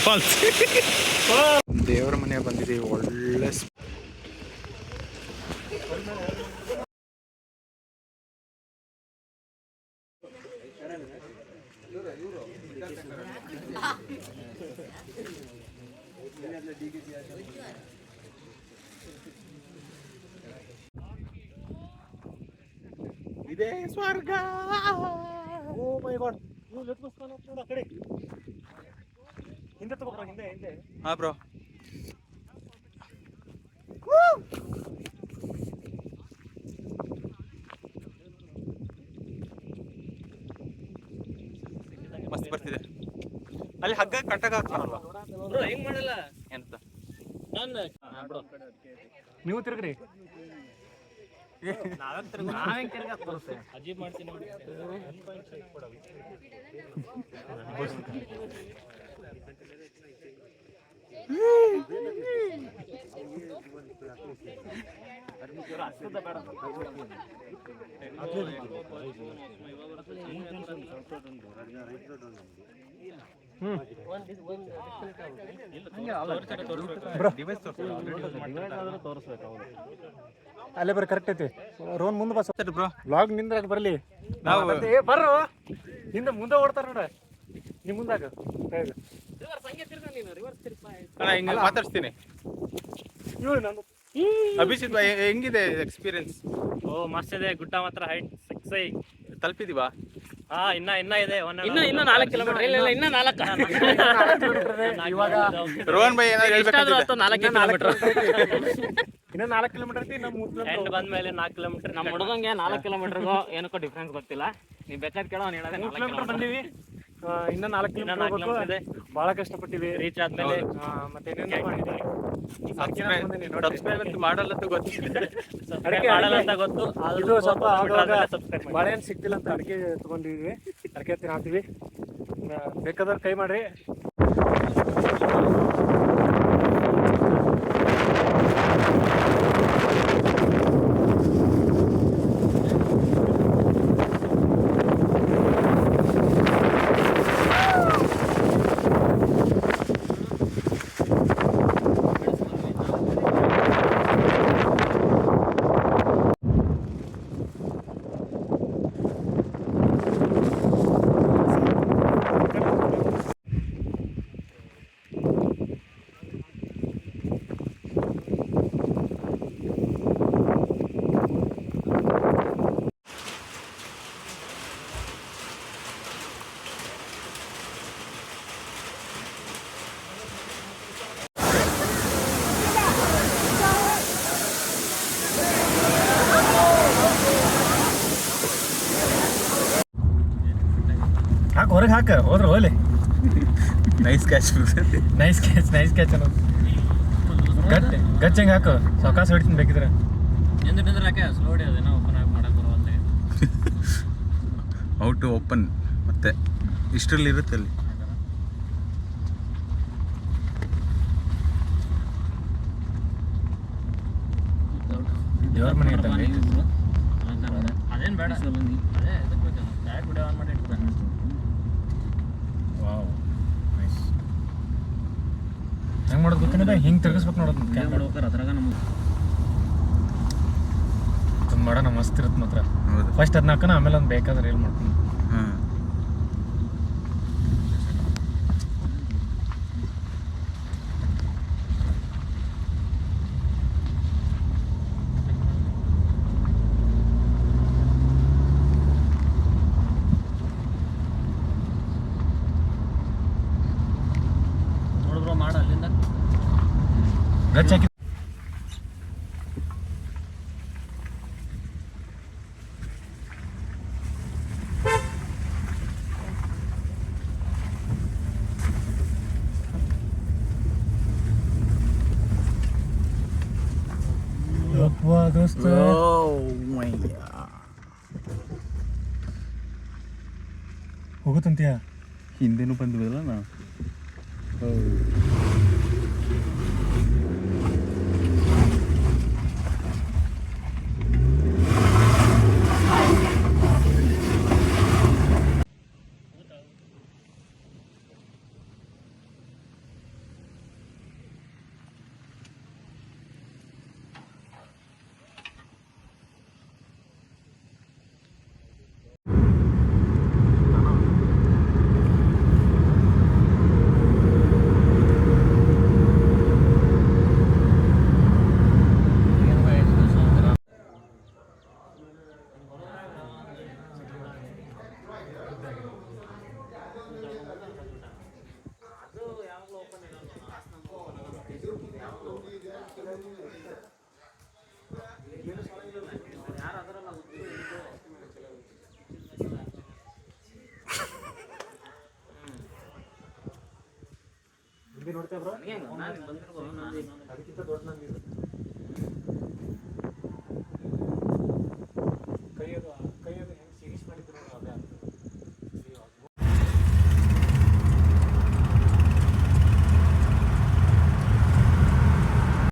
Falls. ದೇವರ ಮನೆ ಬಂದಿದ್ದೀವಿ. ಒಳ್ಳೆ ಇದೇ ಸ್ವರ್ಗ. ಓ ಮೈ ಗಾಡ್, ಆ ಕಡೆ ಹಿಂದೆ ತಗೋ ಬ್ರೋ, ಹಿಂದೆ ಹಿಂದೆ. ಹಾ ಬ್ರೋ. ಮಸ್ತ್ ಬರ್ತಿದೆ. ಅಲ್ಲಿ ಹಗ್ಗ ಕಟ್ಟಕ ಹಾಕ್ತಾರಲ್ವಾ ಬ್ರೋ, ಹೆಂಗ್ ಮಾಡಲ್ಲ ಎಂತ ನೀವು ತಿರ್ಗ್ರಿ. ಅಜೀಬ್ ಮಾಡ್ತೀನಿ. ಅಲ್ಲೇ ಬರ್ರಿ, ಕರೆಕ್ಟ್ ಐತಿ. ರೋನ್ ಮುಂದೆ ಬಸ್ ಬ್ರೋ, ಲಾಗ್ ನಿಂದ್ರಾಗ ಬರ್ಲಿ. ನಾವು ಬರ್ರು ಹಿಂದೆ ಮುಂದೆ ಓಡ್ತಾರ ನೋಡ, ನಿಮ್ ಮುಂದಾಗ ಹಿಂಗ ಮಾತಾಡ್ಸ್ತೀನಿ. ಅಭಿಷೇಕ್ ಹೆಂಗಿದೆ ಎಕ್ಸ್ಪೀರಿಯನ್ಸ್? ಓ ಮಸ್ತ್ ಇದೆ. ಗುಡ್ಡ ಮಾತ್ರ ಹೈಟ್ ಸಕ್ಸೈ ತಲುಪಿದೀವಾ? ಹಾ, ಇನ್ನ ಇದೆ. ಇನ್ನ 4 ಕಿಲೋಮೀಟರ್. ಇಲ್ಲ ಇನ್ನ 4 ಇವಾಗ ರೋಹನ್ ಬೈ ಏನಾದ್ರು ಹೇಳ್ಬೇಕಾದ್ರೆ 4 ಕಿಲೋಮೀಟರ್. ಇನ್ನ 4 ಕಿಲೋಮೀಟರ್ ಐತಿ. ನಮ್ಮ ಎಂಡ್ ಬಂದ್ಮೇಲೆ 4 ಕಿಲೋಮೀಟರ್. ನಮ್ಮ ಹುಡುಗಂಗೆ 4 ಕಿಲೋಮೀಟರ್ಗೂ ಏನಕ್ಕೋ ಡಿಫ್ರೆನ್ಸ್ ಗೊತ್ತಿಲ್ಲ. ನೀವ್ ಬೇಕಾದ್ ಕೇಳೋ, ಹೇಳೋದೇ 4 ಕಿಲೋಮೀಟರ್ ಬಂದಿವಿ. ಇನ್ನ 4 ಕಿಲೋಮೀಟರ್ ಇದೆ. ಬಹಳ ಕಷ್ಟಪಟ್ಟಿವಿ. ರೀಚ್ ಆದ್ಮೇಲೆ ಮತ್ತೆ ಮಾಡಲ್ಲ ಅಂತ ಗೊತ್ತಿದೆ. ಮಾಡಲ್ಲ ಅಂತ ಗೊತ್ತು. ಇದು ಸ್ವಲ್ಪ ಬಾಳೆಹಣ್ಣು ಸಿಕ್ತಿಲ್ಲ ಅಂತ ಅಡಿಕೆ ತಗೊಂಡಿದ್ವಿ. ಅಡಿಕೆ ತಿನ್ನಾತೀವಿ. ಬೇಕಾದ್ರೆ ಕೈ ಮಾಡ್ರಿ. ಹೊರಗೆ ಹಾಕ ಹೋದ್ರ ಹೋಲಿ. ನೈಸ್ ಕ್ಯಾಚ್ ಅನ್ನೋದು. ಗಚ್ಚಂಗೆ ಹಾಕು, ಸಾವಕಾಶ ಹೊಡಿತೀನಿ ಬೇಕಿದ್ರೆ. ಔಟ್ ಓಪನ್ ಮತ್ತೆ ಇಷ್ಟರಲ್ಲಿ ಇರುತ್ತೆ ಅಲ್ಲಿ. ದೇವ್ರ ಮನೆ ಇರ್ತದೆ. ಅದೇನು ಬೇಡ, ಅದೇ ಡೈರೆಕ್ಟ್ ವಿಡಿಯೋ ಆನ್ ಮಾಡಿ ಇಡ್ತಾನೆ. ಹೆಂಗೆ ಮಾಡೋದು ಗೊತ್ತಿಲ್ಲ, ಹಿಂಗೆ ತಿರ್ಗಿಸ್ಬೇಕು ನೋಡೋದು. ಅದ್ರಾಗ ನಮಗೆ ಅದನ್ನ ಮಾಡೋಣ, ಮಸ್ತ್ ಇರುತ್ತೆ ಮಾತ್ರ. ಫಸ್ಟ್ ಅದನ್ನ ಹಾಕೋಣ, ಆಮೇಲೆ ಒಂದು ಬೇಕಾದ್ರೆ ರೀಲ್ ಮಾಡ್ತೀನಿ. ನೋಡಿದ್ರು ಮಾಡ ಅಲ್ಲಿಂದ ಗಚ್ಚ ದೋಸ್ತ. ಹೋಗುತ್ತಂತೀಯ? ಹಿಂದೆನೂ ಬಂದ್ಬಿಡಲ್ಲ ನಾ. ನಂದಿ ನೋಡ್ತೇವೆ ಬ್ರೋ ನಾನು ಬಂದಿರ್ಬೋದು ಅದಕ್ಕಿಂತ ದೊಡ್ಡ ನಂದಿ ಇದು